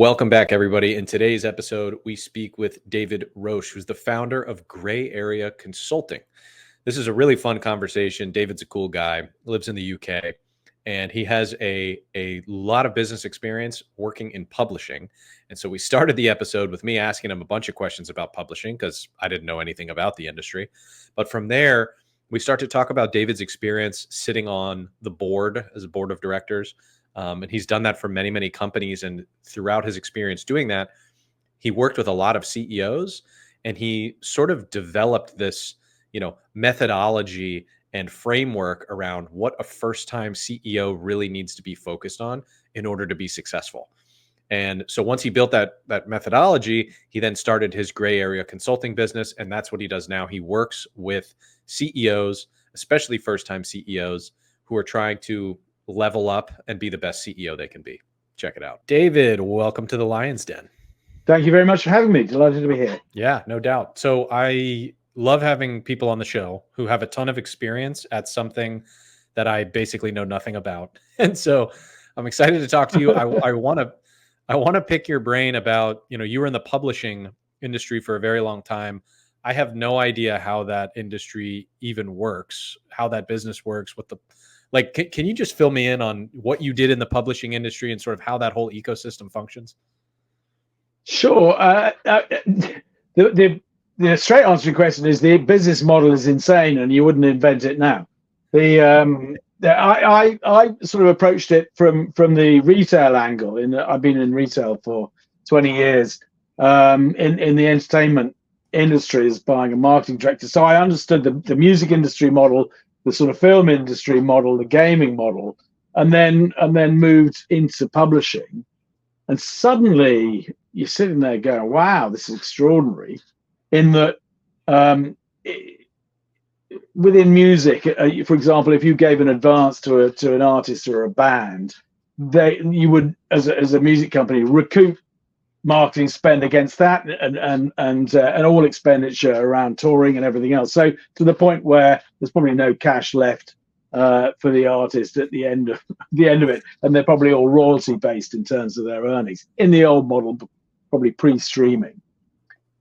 Welcome back, everybody. In today's episode, we speak with David Roche, who's the founder of Gray Area Consulting. This is a really fun conversation. David's a cool guy, lives in the UK, and he has a lot of business experience working in publishing. And so we started the episode with me asking him a bunch of questions about publishing because I didn't know anything about the industry. But from there, we start to talk about David's experience sitting on the board as a board of directors. And he's done that for many, many companies. And throughout his experience doing that, he worked with a lot of CEOs, and he sort of developed this, methodology and framework around what a first-time CEO really needs to be focused on in order to be successful. And so once he built that methodology, he then started his Gray Area Consulting business, and that's what he does now. He works with CEOs, especially first-time CEOs, who are trying to level up and be the best CEO they can be. Check it out. David, welcome to the Lion's Den. Thank you very much for having me. Delighted to be here. Yeah, no doubt. So I love having people on the show who have a ton of experience at something that I basically know nothing about. And so I'm excited to talk to you. I want to pick your brain about, you were in the publishing industry for a very long time. I have no idea how that industry even works, how that business works, can you just fill me in on what you did in the publishing industry and sort of how that whole ecosystem functions? Sure. The straight answer to your question is the business model is insane, and you wouldn't invent it now. I sort of approached it from the retail angle. I've been in retail for 20 years in the entertainment industry as buying a marketing director. So I understood the music industry model, the sort of film industry model, the gaming model, and then moved into publishing. And suddenly you're sitting there going, wow, this is extraordinary. In that within music, for example, if you gave an advance to an artist or a band, you would, as a music company, recoup marketing spend against that and all expenditure around touring and everything else. So to the point where there's probably no cash left for the artist at the end of it, and they're probably all royalty based in terms of their earnings. In the old model, probably pre-streaming,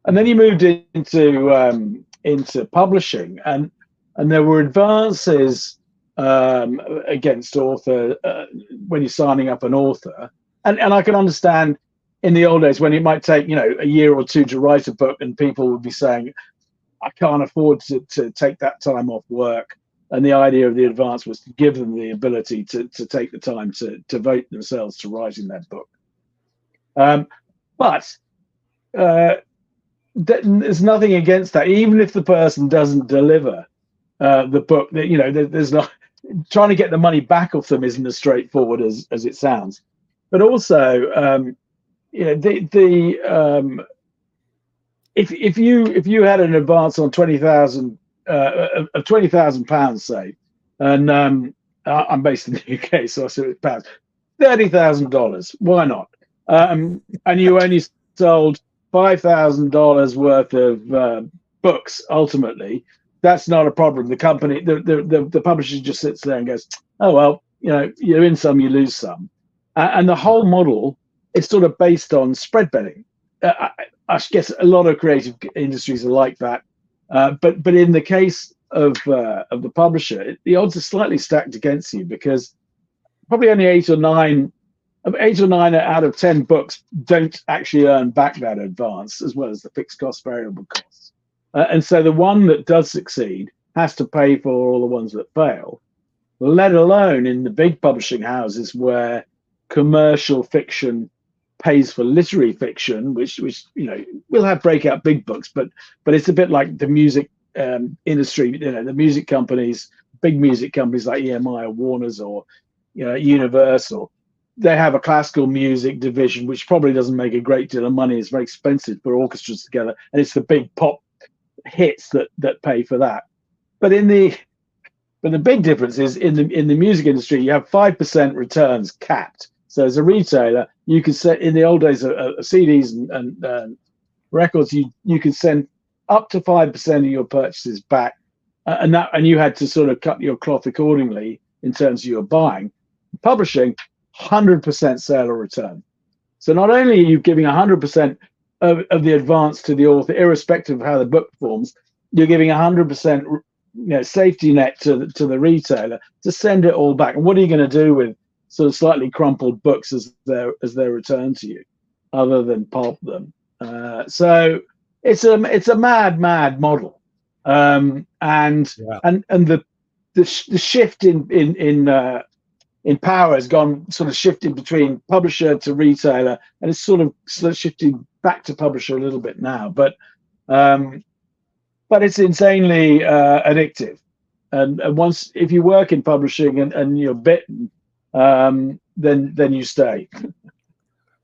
and then you moved into publishing, and there were advances against author when you're signing up an author, and I can understand. In the old days, when it might take, a year or two to write a book, and people would be saying, I can't afford to take that time off work. And the idea of the advance was to give them the ability to take the time to devote themselves to writing that book. But there's nothing against that. Even if the person doesn't deliver the book, there's not, trying to get the money back off them isn't as straightforward as it sounds. But also, if you had an advance on £20,000 of £20,000, say, and I'm based in the UK, so I say it's pounds, $30,000. Why not? And you only sold $5,000 worth of books. Ultimately, that's not a problem. The company, the publisher just sits there and goes, "Oh well, you win some, you lose some," and the whole model. It's sort of based on spread betting. I guess a lot of creative industries are like that, but in the case of the publisher, the odds are slightly stacked against you because probably only 8 or 9 out of 10 books don't actually earn back that advance, as well as the fixed cost, variable costs, and so the one that does succeed has to pay for all the ones that fail. Let alone in the big publishing houses where commercial fiction pays for literary fiction, which will have breakout big books, but it's a bit like the music industry. The music companies, big music companies like EMI or Warner's or Universal, they have a classical music division which probably doesn't make a great deal of money. It's very expensive to put orchestras together, and it's the big pop hits that pay for that. But the big difference is in the music industry, you have 5% returns capped. So as a retailer, you could set, in the old days of CDs and records, you could send up to 5% of your purchases back, and you had to sort of cut your cloth accordingly in terms of your buying. Publishing, 100% sale or return. So not only are you giving 100% of the advance to the author, irrespective of how the book performs, you're giving 100% safety net to the retailer to send it all back. And what are you going to do with sort of slightly crumpled books as they're returned to you, other than pulp them? So it's a mad model, and the shift in power has gone sort of shifted between publisher to retailer, and it's sort of shifting back to publisher a little bit now. But it's insanely addictive, and once if you work in publishing and you're bitten, then you stay.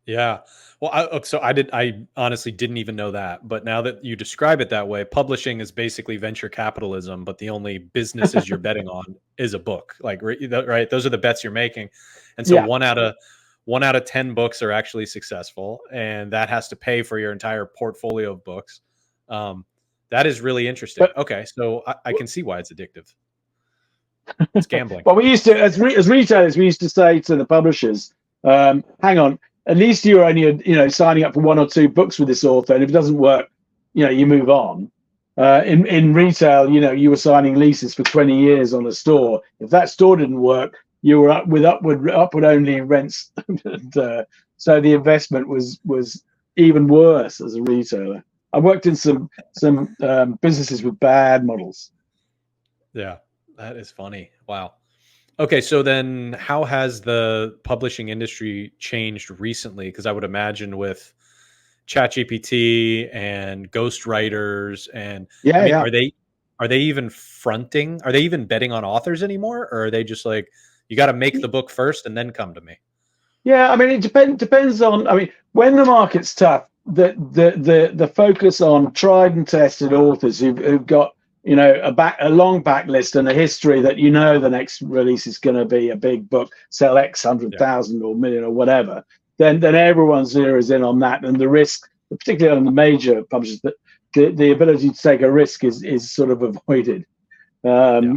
Yeah. Well, I honestly didn't even know that, but now that you describe it that way, publishing is basically venture capitalism, but the only businesses you're betting on is a book. Like, right? Those are the bets you're making, and so Yeah. 1 out of 10 books are actually successful, and that has to pay for your entire portfolio of books. That is really interesting. Okay, so I can see why it's addictive. It's gambling. But we used to, as retailers, we used to say to the publishers, "Hang on, at least you're only signing up for 1 or 2 books with this author, and if it doesn't work, you move on." In retail, you were signing leases for 20 years on a store. If that store didn't work, you were up with upward only rents, and, so the investment was even worse as a retailer. I worked in some businesses with bad models. Yeah, that is funny. Wow. Okay, so then how has the publishing industry changed recently? Because I would imagine with ChatGPT and ghostwriters and are they even fronting? Are they even betting on authors anymore? Or are they just like, you got to make the book first and then come to me? Yeah, I mean, it depends on. I mean, when the market's tough, the focus on tried and tested authors who've got a long backlist and a history that the next release is going to be a big book, sell X 100,000 or million or whatever. Then everyone zeroes in on that, and the risk, particularly on the major publishers, that the ability to take a risk is sort of avoided. So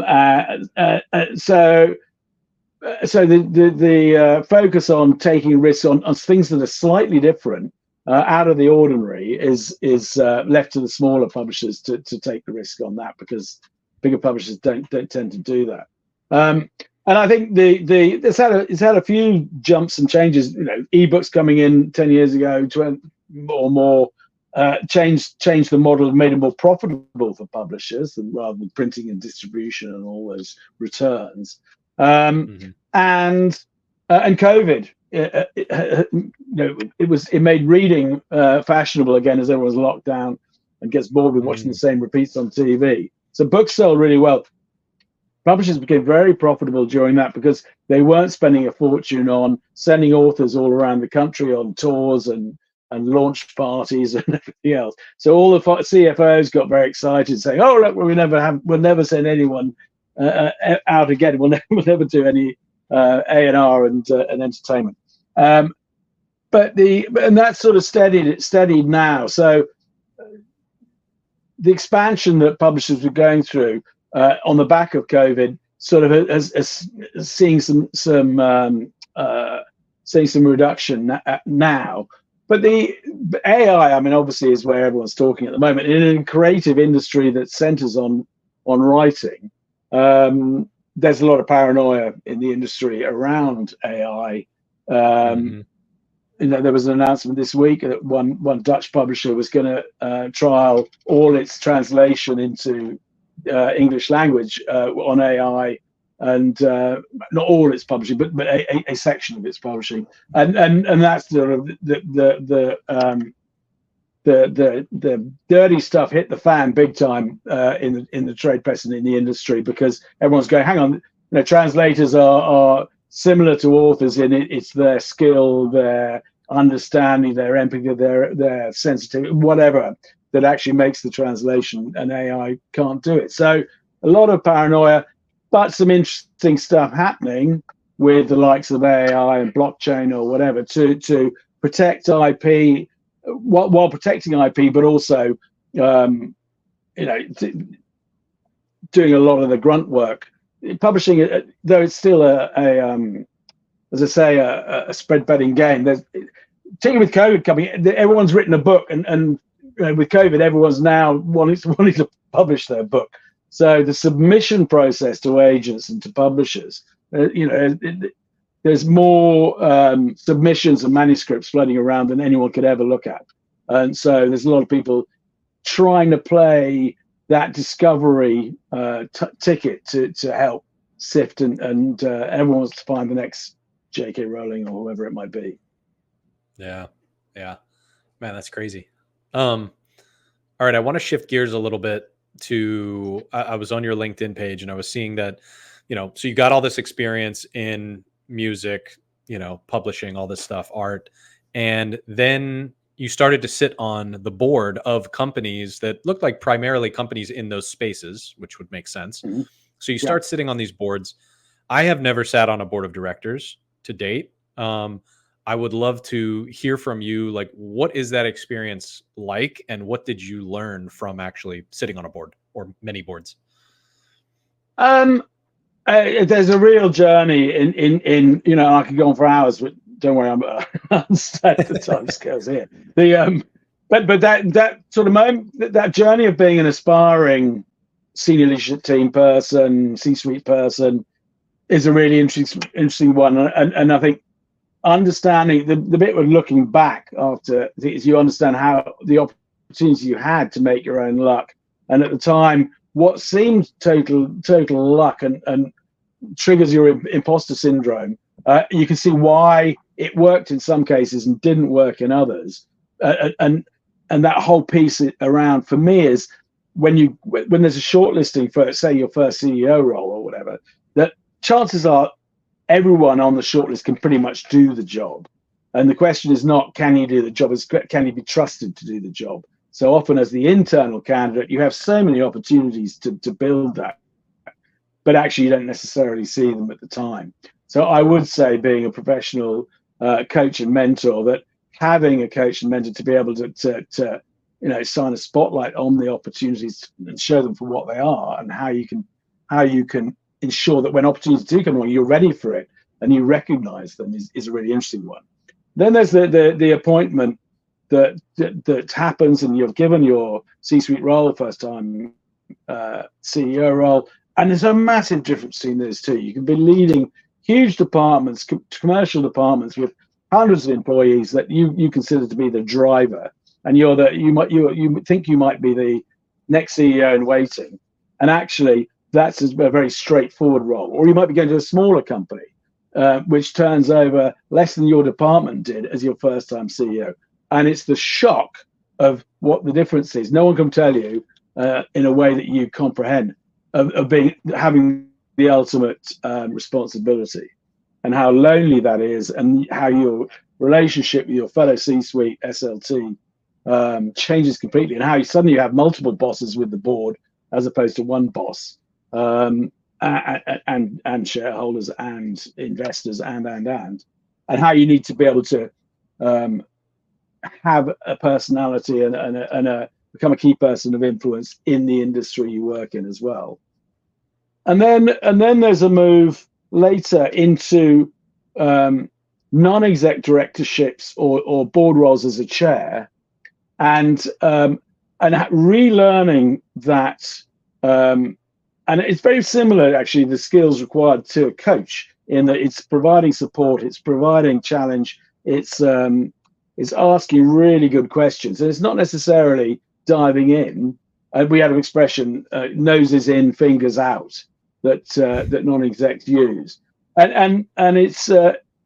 the focus on taking risks on things that are slightly different, out of the ordinary, is left to the smaller publishers to take the risk on that, because bigger publishers don't tend to do that. And I think it's had a few jumps and changes. Ebooks coming in 10 years ago, 20 or more, changed the model and made it more profitable for publishers, rather than printing and distribution and all those returns. And COVID, it made reading fashionable again as everyone's locked down and gets bored with watching the same repeats on TV. So books sell really well. Publishers became very profitable during that because they weren't spending a fortune on sending authors all around the country on tours and launch parties and everything else. So all the CFOs got very excited, saying, "Oh, look, we'll never send anyone out again. We'll never do any A&R and entertainment." And that's sort of steadied now. So the expansion that publishers were going through on the back of COVID sort of has seeing some reduction now. But the AI, I mean, obviously is where everyone's talking at the moment. In a creative industry that centers on writing, there's a lot of paranoia in the industry around AI. There was an announcement this week that one Dutch publisher was going to trial all its translation into English language on AI, and not all its publishing, but a section of its publishing, and that's sort of the dirty stuff hit the fan big time in the trade press and in the industry, because everyone's going, hang on, translators are similar to authors in it. It's their skill, their understanding, their empathy, their sensitivity, whatever, that actually makes the translation, and AI can't do it. So a lot of paranoia, but some interesting stuff happening with the likes of AI and blockchain or whatever to protect IP, while protecting IP, but also doing a lot of the grunt work. Publishing, though it's still as I say, a spread betting game. particularly with COVID coming, everyone's written a book, and with COVID, everyone's now wanting to publish their book. So the submission process to agents and to publishers, there's more submissions and manuscripts floating around than anyone could ever look at, and so there's a lot of people trying to play that discovery ticket to help sift, and everyone wants to find the next J.K. Rowling or whoever it might be. Yeah. Man, that's crazy. All right, I want to shift gears a little bit to, I was on your LinkedIn page and I was seeing that, so you got all this experience in music, publishing, all this stuff, art, and then you started to sit on the board of companies that looked like primarily companies in those spaces, which would make sense. Mm-hmm. So you start sitting on these boards. I have never sat on a board of directors to date. I would love to hear from you. Like, what is that experience like? And what did you learn from actually sitting on a board or many boards? There's a real journey in I could go on for hours, but don't worry, I'm unstable the time scales here. But that sort of moment, that journey of being an aspiring senior leadership team person, C-suite person, is a really interesting one. And I think understanding the bit of looking back after is you understand how the opportunities you had to make your own luck, and at the time what seemed total luck and triggers your imposter syndrome. You can see why it worked in some cases and didn't work in others, and that whole piece around for me is when there's a shortlisting for, say, your first CEO role or whatever, that chances are everyone on the shortlist can pretty much do the job. And the question is not, can you do the job? It's, can you be trusted to do the job? So often as the internal candidate, you have so many opportunities to build that, but actually you don't necessarily see them at the time. So I would say, being a professional coach and mentor, that having a coach and mentor to be able to shine a spotlight on the opportunities and show them for what they are, and how you can ensure that when opportunities do come along, you're ready for it and you recognize them is a really interesting one. Then there's the appointment that happens, and you've given your C-suite role, first time CEO role, and there's a massive difference between those two. You can be leading huge departments, commercial departments with hundreds of employees that you consider to be the driver, and you think you might be the next CEO in waiting, and actually that's a very straightforward role. Or you might be going to a smaller company, which turns over less than your department did as your first time CEO. And it's the shock of what the difference is. No one can tell you in a way that you comprehend of having the ultimate responsibility, and how lonely that is, and how your relationship with your fellow C-suite SLT changes completely, and how you suddenly have multiple bosses with the board as opposed to one boss. And shareholders and investors and how you need to be able to have a personality and become a key person of influence in the industry you work in as well. And then there's a move later into non-exec directorships or board roles as a chair, and relearning that. And it's very similar, actually, the skills required to a coach, in that it's providing support, it's providing challenge, it's asking really good questions, and it's not necessarily diving in. We had an expression, noses in, fingers out, that non-execs use, and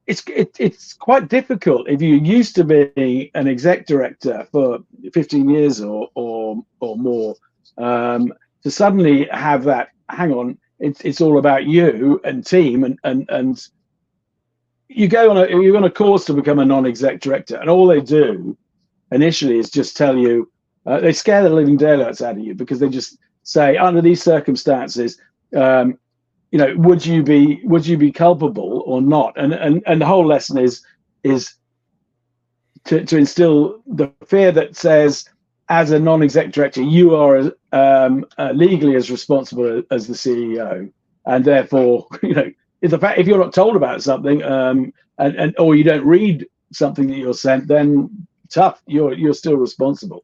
it's quite difficult if you're used to being an exec director for 15 years or more. To suddenly have that, hang on, it's all about you and team, and you're on a course to become a non-exec director, and all they do initially is just tell you, they scare the living daylights out of you, because they just say, under these circumstances, would you be culpable or not? And the whole lesson is to instill the fear that says, as a non-exec director, you are legally as responsible as the CEO, and therefore, if you're not told about something, or you don't read something that you're sent, then tough, you're still responsible.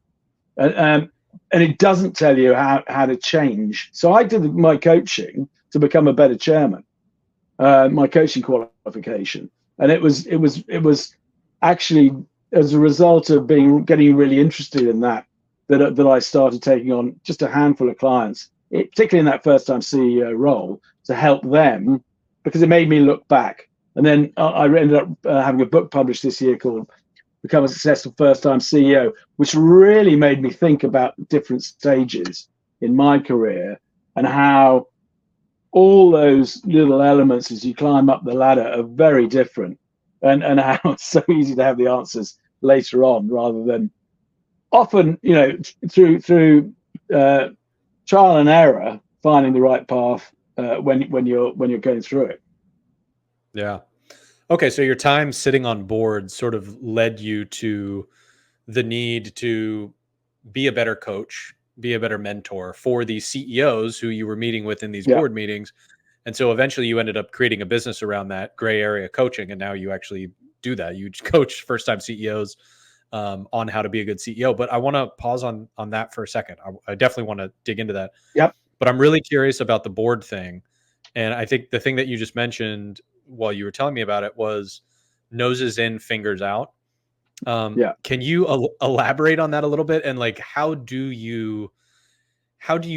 And it doesn't tell you how to change. So I did my coaching to become a better chairman, my coaching qualification, and it was actually as a result of getting really interested in that I started taking on just a handful of clients, particularly in that first time CEO role, to help them, because it made me look back. And then I ended up having a book published this year called Become a Successful First Time CEO, which really made me think about different stages in my career and how all those little elements as you climb up the ladder are very different, and how it's so easy to have the answers later on rather than often, through trial and error, finding the right path when you're going through it. Yeah. Okay, so your time sitting on boards sort of led you to the need to be a better coach, be a better mentor for these CEOs who you were meeting with in these Yeah. board meetings. And so eventually you ended up creating a business around that gray area coaching. And now you actually do that. You coach first time CEOs on how to be a good CEO. But I want to pause on that for a second. I definitely want to dig into that. Yep. But I'm really curious about the board thing. And I think the thing that you just mentioned while you were telling me about it was noses in, fingers out. Yeah. Can you elaborate on that a little bit? And like, how do you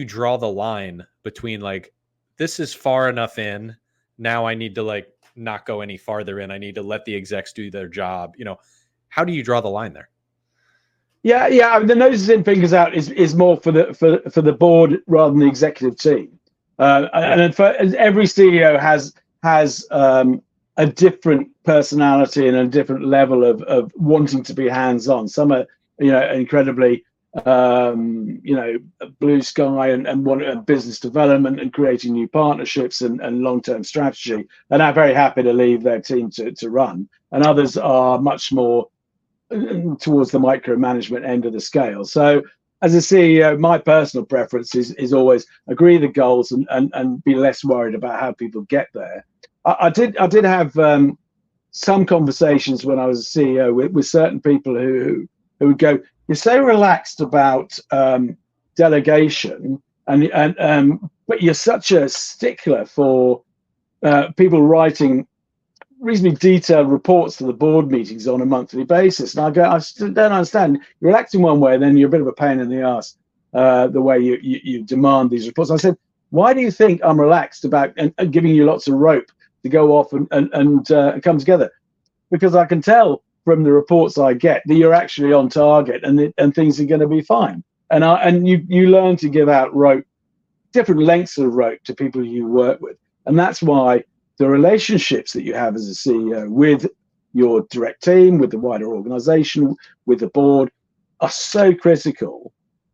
draw the line between like, this is far enough in, now I need to like not go any farther in, I need to let the execs do their job, how do you draw the line there? Yeah. I mean, the noses in, fingers out is more for the board rather than the executive team. And every CEO has a different personality and a different level of wanting to be hands-on. Some are, incredibly, blue sky and want business development and creating new partnerships and long-term strategy, and are very happy to leave their team to run. And others are much more towards the micromanagement end of the scale. So as a CEO, my personal preference is always agree the goals and be less worried about how people get there. I did have some conversations when I was a CEO with certain people who would go, "You're so relaxed about delegation, but you're such a stickler for people writing reasonably detailed reports to the board meetings on a monthly basis." And I go, I still don't understand. You're relaxing one way, and then you're a bit of a pain in the ass the way you demand these reports. I said, why do you think I'm relaxed about and giving you lots of rope to go off and come together? Because I can tell from the reports I get that you're actually on target and things are going to be fine. And you learn to give out rope, different lengths of rope to people you work with, and that's why the relationships that you have as a CEO with your direct team, with the wider organization, with the board, are so critical.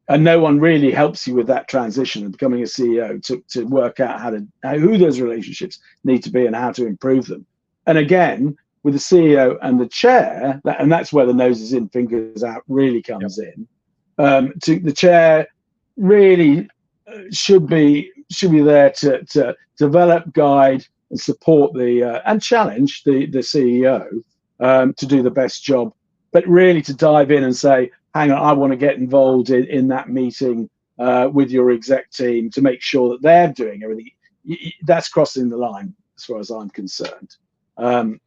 And no one really helps you with that transition of becoming a CEO to work out who those relationships need to be and how to improve them. And again, with the CEO and the chair, and that's where the noses in, fingers out really comes in. To the chair really should be there to develop, guide, and support and challenge the CEO to do the best job, but really to dive in and say, hang on, I want to get involved in that meeting with your exec team to make sure that they're doing everything. That's crossing the line as far as I'm concerned. And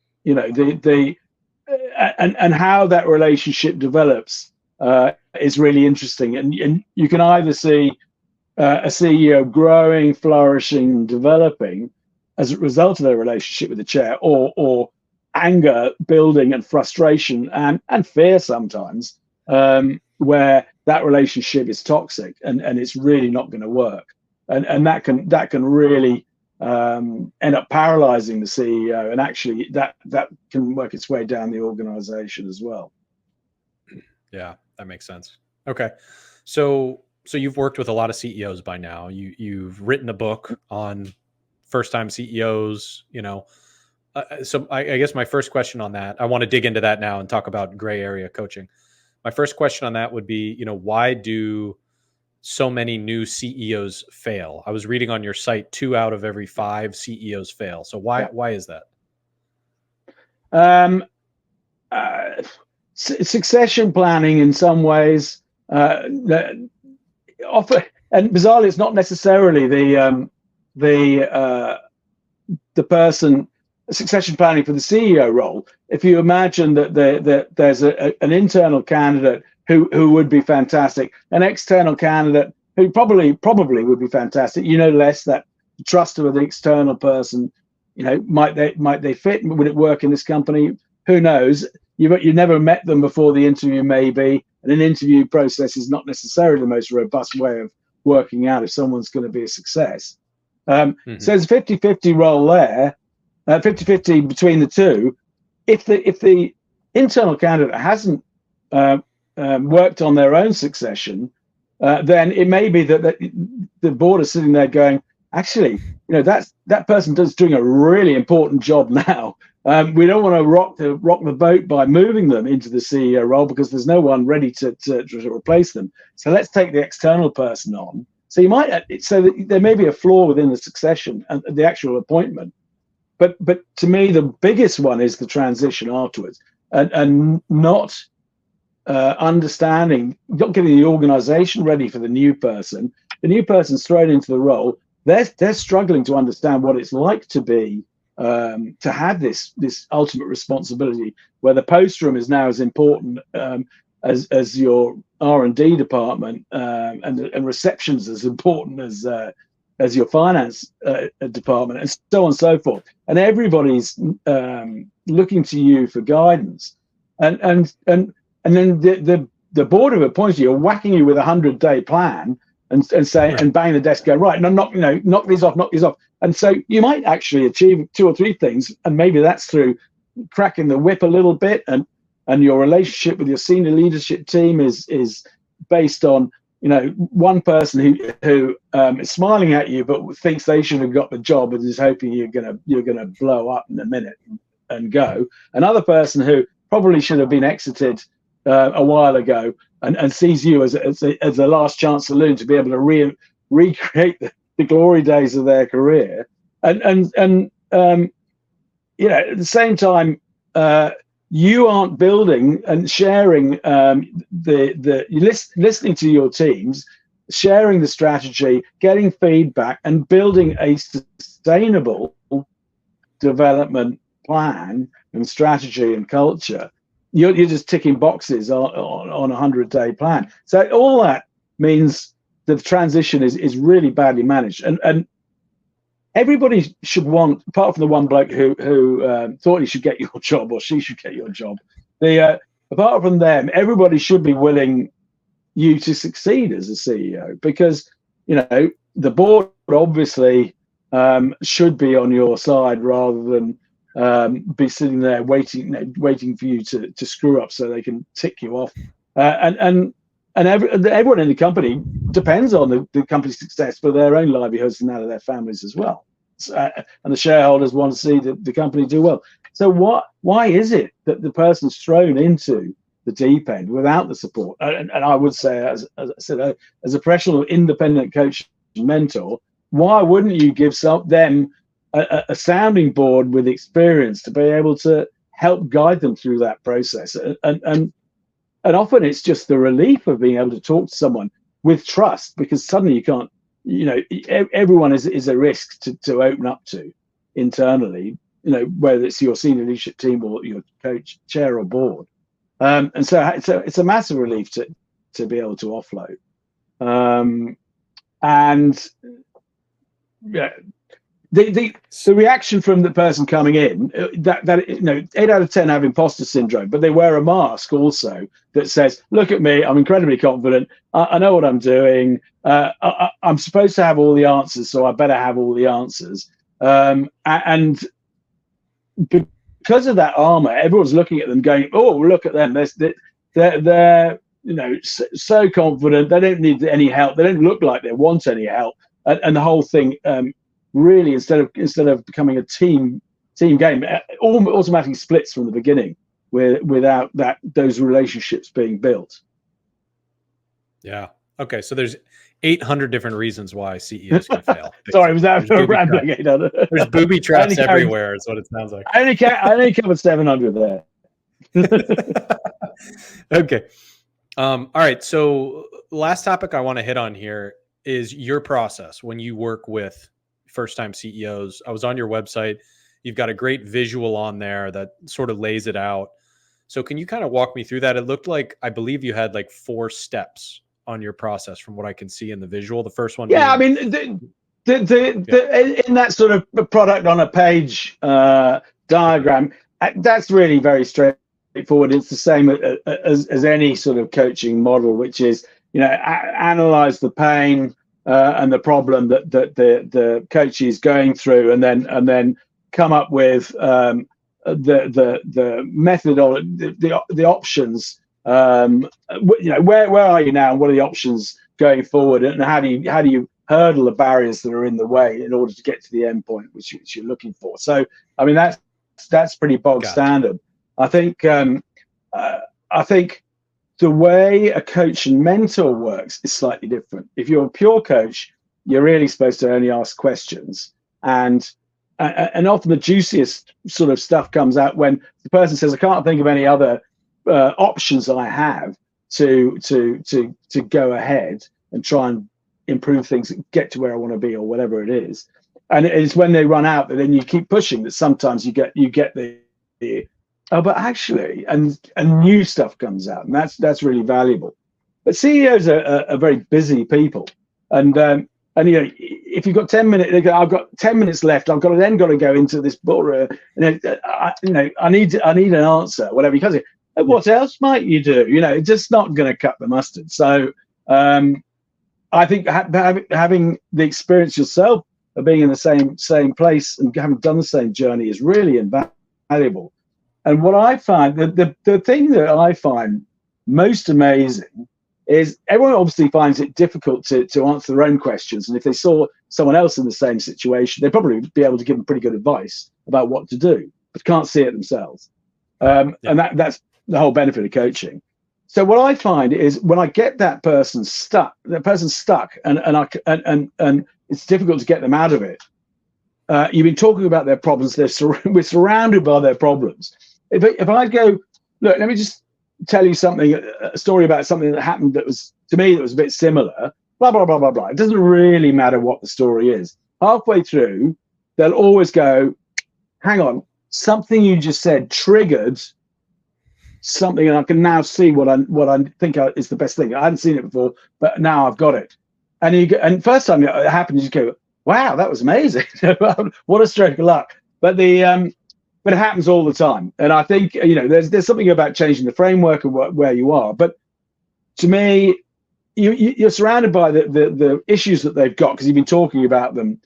how that relationship develops is really interesting. And you can either see a CEO growing, flourishing, developing as a result of their relationship with the chair, or anger building and frustration and fear sometimes, where that relationship is toxic and it's really not going to work. And that can really end up paralyzing the CEO, and actually that can work its way down the organization as well. Yeah, that makes sense. Okay. So you've worked with a lot of CEOs by now. You've written a book on first time CEOs, so I guess my first question on that, I want to dig into that now and talk about gray area coaching. My first question on that would be, why do so many new CEOs fail? I was reading on your site 2 out of every 5 CEOs fail. So why is that? succession planning in some ways. Often, and bizarrely, it's not necessarily the person succession planning for the CEO role. If you imagine that there's an internal candidate who would be fantastic, an external candidate who probably would be fantastic. Less that trust of the external person. Might they fit? Would it work in this company? Who knows? You never met them before the interview, maybe, and an interview process is not necessarily the most robust way of working out if someone's going to be a success. So there's a 50-50 role there, 50-50 between the two. If the internal candidate hasn't worked on their own succession, then it may be that the board is sitting there going, actually, that person is doing a really important job now. We don't want to rock the boat by moving them into the CEO role because there's no one ready to replace them. So let's take the external person on. So that there may be a flaw within the succession and the actual appointment, but to me the biggest one is the transition afterwards, and not understanding, not getting the organization ready for the new person. The new person's thrown into the role. They're struggling to understand what it's like to be to have this ultimate responsibility, where the post room is now as important as your R&D department, and receptions as important as your finance department, and so on and so forth. And everybody's looking to you for guidance, and then the board have appointed you, are whacking you with 100-day plan and saying, and banging the desk, going, right, knock these off. And so you might actually achieve 2 or 3 things, and maybe that's through cracking the whip a little bit, and your relationship with your senior leadership team is based on one person who is smiling at you but thinks they should have got the job and is hoping you're gonna blow up in a minute and go. Another person who probably should have been exited a while ago and sees you as a last chance saloon to be able to recreate the glory days of their career, and at the same time, you aren't building and sharing listening to your teams, sharing the strategy, getting feedback, and building a sustainable development plan and strategy and culture. You're just ticking boxes on a 100-day plan. So all that means the transition is really badly managed, and everybody should want, apart from the one bloke who thought he should get your job or she should get your job, apart from them, everybody should be willing you to succeed as a CEO, because the board obviously should be on your side rather than be sitting there waiting for you to screw up so they can tick you off, and everyone in the company depends on the company's success for their own livelihoods and that of their families as well. And the shareholders want to see the company do well. So why is it that the person's thrown into the deep end without the support? And I would say, as I said, as a professional independent coach and mentor, why wouldn't you give them a sounding board with experience to be able to help guide them through that process? And often it's just the relief of being able to talk to someone with trust, because suddenly you can't, everyone is a risk to open up to internally, whether it's your senior leadership team or your coach, chair, or board. And so it's a massive relief to be able to offload. And yeah, the reaction from the person coming in, that 8 out of 10 have imposter syndrome, but they wear a mask also that says, look at me, I'm incredibly confident, I know what I'm doing, I'm supposed to have all the answers, so I better have all the answers. And because of that armor, everyone's looking at them going, oh, look at them, they're so confident, they don't need any help, they don't look like they want any help, and the whole thing really, instead of becoming a team game, automatically splits from the beginning without those relationships being built. Yeah. Okay. So there's 800 different reasons why CEOs can fail. Sorry, was that rambling? There's booby traps everywhere. Is what it sounds like. I only covered 700 there. Okay. All right. So last topic I want to hit on here is your process when you work with first-time CEOs. I was on your website. You've got a great visual on there that sort of lays it out. So can you kind of walk me through that? It looked like, I believe you had like 4 steps on your process from what I can see in the visual. The first one Yeah, I being, mean, in that sort of product on a page diagram, that's really very straightforward. It's the same as any sort of coaching model, which is, analyze the pain and the problem that the coach is going through, and then come up with the method or the options. Where are you now, and what are the options going forward, and how do you hurdle the barriers that are in the way in order to get to the end point which you're looking for. So I mean, that's pretty bog standard. I think the way a coach and mentor works is slightly different. If you're a pure coach, you're really supposed to only ask questions, and often the juiciest sort of stuff comes out when the person says, I can't think of any other options I have to go ahead and try and improve things, get to where I want to be, or whatever it is. And it's when they run out that then you keep pushing, that sometimes you get the oh, but actually, and new stuff comes out, and that's really valuable. But CEOs are very busy people, and if you've got 10 minutes, I've got 10 minutes left. I've got to go into this book. I need an answer, whatever. Because what else might you do? It's just not going to cut the mustard. So I think having the experience yourself of being in the same place and having done the same journey is really invaluable. And what I find, the thing that I find most amazing is everyone obviously finds it difficult to answer their own questions. And if they saw someone else in the same situation, they'd probably be able to give them pretty good advice about what to do, but can't see it themselves. And that's the whole benefit of coaching. So what I find is when I get that person stuck, and it's difficult to get them out of it. You've been talking about their problems. We're surrounded by their problems. If I go, look, let me just tell you something, a story about something that happened that was, to me, that was a bit similar, blah, blah, blah, blah, blah. It doesn't really matter what the story is. Halfway through, they'll always go, hang on, something you just said triggered something, and I can now see what I think is the best thing. I hadn't seen it before, but now I've got it. And first time it happened, you just go, wow, that was amazing. What a stroke of luck. But but it happens all the time. And I think, there's something about changing the framework of where you are. But to me, you're surrounded by the issues that they've got, because you've been talking about them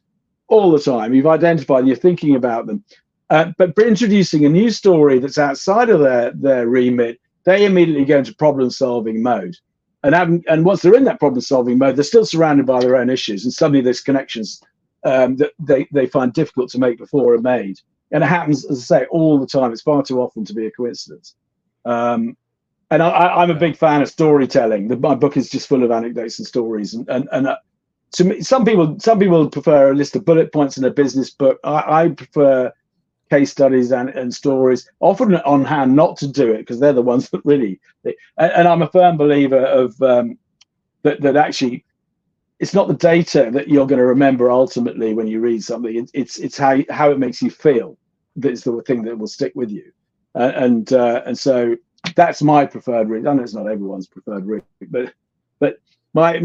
all the time. You've identified and you're thinking about them. But introducing a new story that's outside of their remit, they immediately go into problem-solving mode. And once they're in that problem-solving mode, they're still surrounded by their own issues. And suddenly there's connections that they find difficult to make before are made. And it happens, as I say, all the time. It's far too often to be a coincidence. And I'm a big fan of storytelling. My book is just full of anecdotes and stories. And to me, some people prefer a list of bullet points in a business book. I prefer case studies and stories, often on how not to do it, because they're the ones that really. And I'm a firm believer of that actually, it's not the data that you're going to remember ultimately when you read something. It's how it makes you feel that's the thing that will stick with you. And so that's my preferred read. I know it's not everyone's preferred read, but my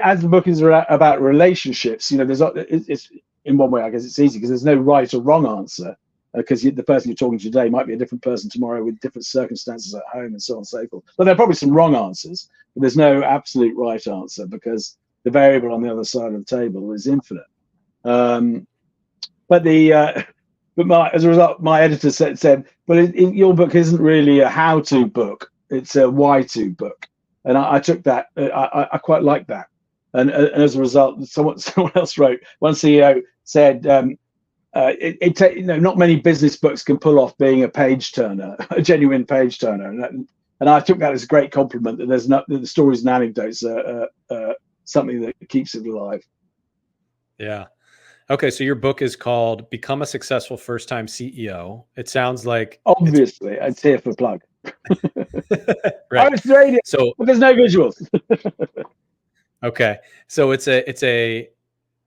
as the book is about relationships, it's in one way, I guess it's easy because there's no right or wrong answer, because the person you're talking to today might be a different person tomorrow with different circumstances at home and so on and so forth. But there are probably some wrong answers, but there's no absolute right answer, because the variable on the other side of the table is infinite. As a result, my editor said, well, your book isn't really a how-to book, it's a why-to book. And I took that, I quite like that. And as a result, someone else wrote, one CEO said, not many business books can pull off being a page turner, a genuine page turner. And I took that as a great compliment, that the stories and anecdotes are something that keeps it alive. Yeah. Okay, so your book is called Become a Successful First Time CEO. It sounds like it's Obviously, it's here for plug. Oh, right. it's radio, So but there's no visuals. okay. So it's a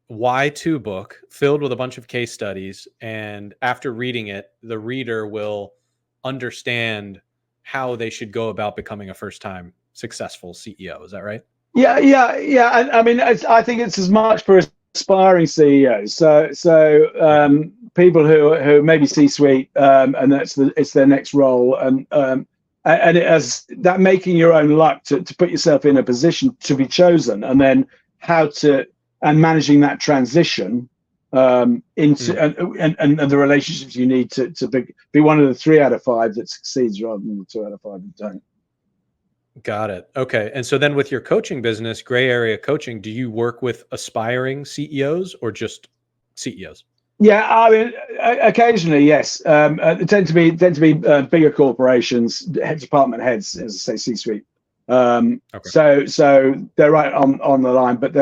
why-to book filled with a bunch of case studies, and after reading it, the reader will understand how they should go about becoming a first-time successful CEO. Is that right? Yeah. I mean, I think it's as much for aspiring CEOs. Okay. People who maybe C-suite, and it's their next role, and it has that making your own luck to put yourself in a position to be chosen, and then how to and managing that transition into Mm, and the relationships you need to be one of the 3 out of 5 that succeeds rather than the 2 out of 5 that don't. got it. Okay. And so then with your coaching business, Gray Area Coaching, do you work with aspiring CEOs or just CEOs? Yeah, I mean, occasionally, yes. They tend to be bigger corporations, department heads, as I say, C-suite. Okay. So they're right on the line, but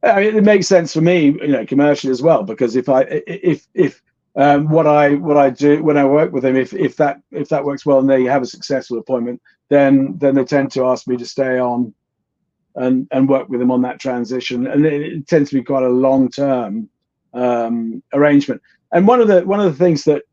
I mean, it makes sense for me, commercially as well, because if what I do when I work with them, if that works well and they have a successful appointment, then they tend to ask me to stay on and work with them on that transition, and it tends to be quite a long term arrangement. And one of the things that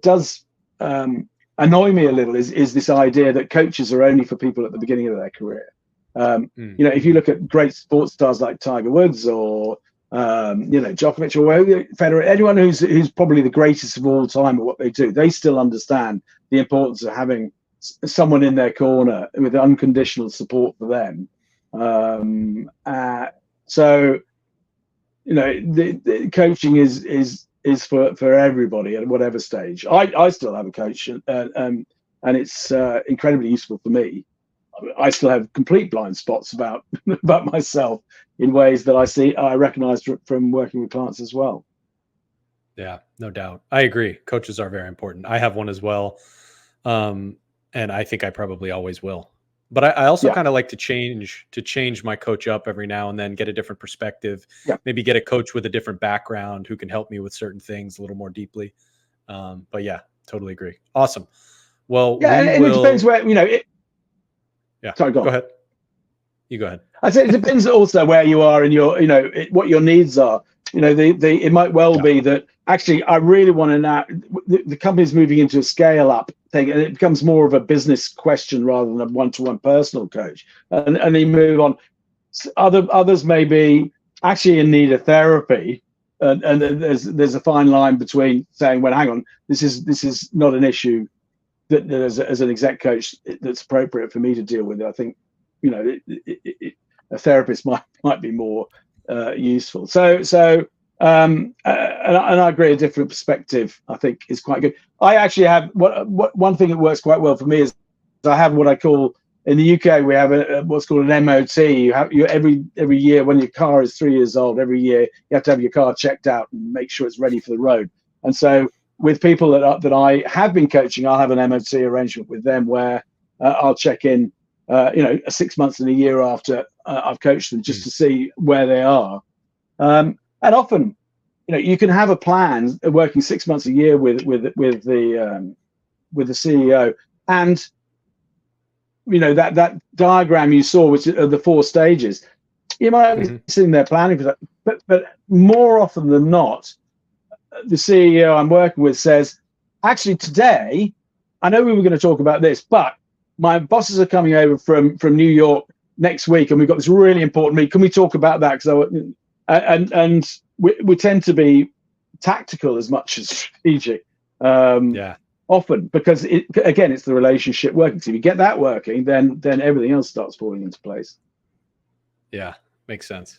does annoy me a little is this idea that coaches are only for people at the beginning of their career. Mm, If you look at great sports stars like Tiger Woods or Djokovic or Federer, anyone who's probably the greatest of all time at what they do, they still understand the importance of having someone in their corner with unconditional support for them. So the coaching is for everybody at whatever stage. I still have a coach, and it's incredibly useful for me. I still have complete blind spots about about myself in ways that I recognize from working with clients as well. yeah, no doubt. I agree. Coaches are very important. I have one as well. Um, and I think I probably always will. But I also Yeah, kind of like to change my coach up every now and then, get a different perspective, yeah, maybe get a coach with a different background who can help me with certain things a little more deeply. But yeah, totally agree. Awesome. Well, yeah, we and it depends will. where Yeah, Sorry, go go on. ahead. You go ahead. I say it depends also where you are and what your needs are. It might well Yeah. be that actually I really want to now. The company's moving into a scale up thing, and it becomes more of a business question rather than a one-to-one personal coach. And they move on. Others may be actually in need of therapy, and there's a fine line between saying, well, hang on, this is not an issue that as an exec coach that's appropriate for me to deal with. I think you know a therapist might be more useful. And I agree. A different perspective, I think, is quite good. I actually have one thing that works quite well for me is I have what I call in the UK we have what's called an MOT. You every year when your car is 3 years old, every year you have to have your car checked out and make sure it's ready for the road. And so with people that I have been coaching, I'll have an MOT arrangement with them where I'll check in, 6 months and a year after I've coached them just Mm, to see where they are. And often, you can have a plan working 6 months a year with the CEO, and that diagram you saw, which are the 4 stages. You might be mhm, sitting there planning for that, but more often than not, the CEO I'm working with says, actually, today, I know we were going to talk about this, but my bosses are coming over from New York next week, and we've got this really important meeting. Can we talk about that? And we tend to be tactical as much as strategic, yeah. often because again, it's the relationship working. So if you get that working, then everything else starts falling into place. Yeah, makes sense.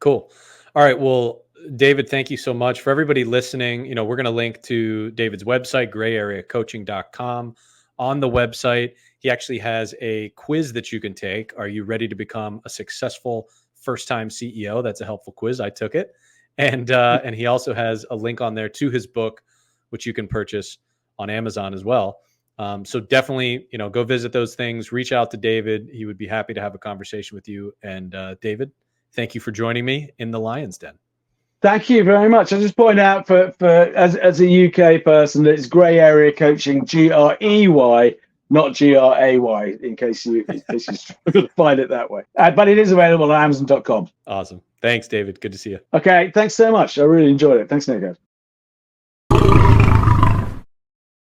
Cool. All right. Well, David, thank you so much. For everybody listening, we're going to link to David's website, grayareacoaching.com. On the website, he actually has a quiz that you can take. Are you ready to become a successful first-time CEO? That's a helpful quiz. I took it. And he also has a link on there to his book, which you can purchase on Amazon as well. So definitely, go visit those things, reach out to David. He would be happy to have a conversation with you. And David, thank you for joining me in the Lion's Den. Thank you very much. I just point out for as a UK person that it's Grey Area Coaching, GREY, not GRAY, in case you struggle to find it that way. But it is available on Amazon.com. Awesome. Thanks, David. Good to see you. Okay, thanks so much. I really enjoyed it. Thanks, Nico.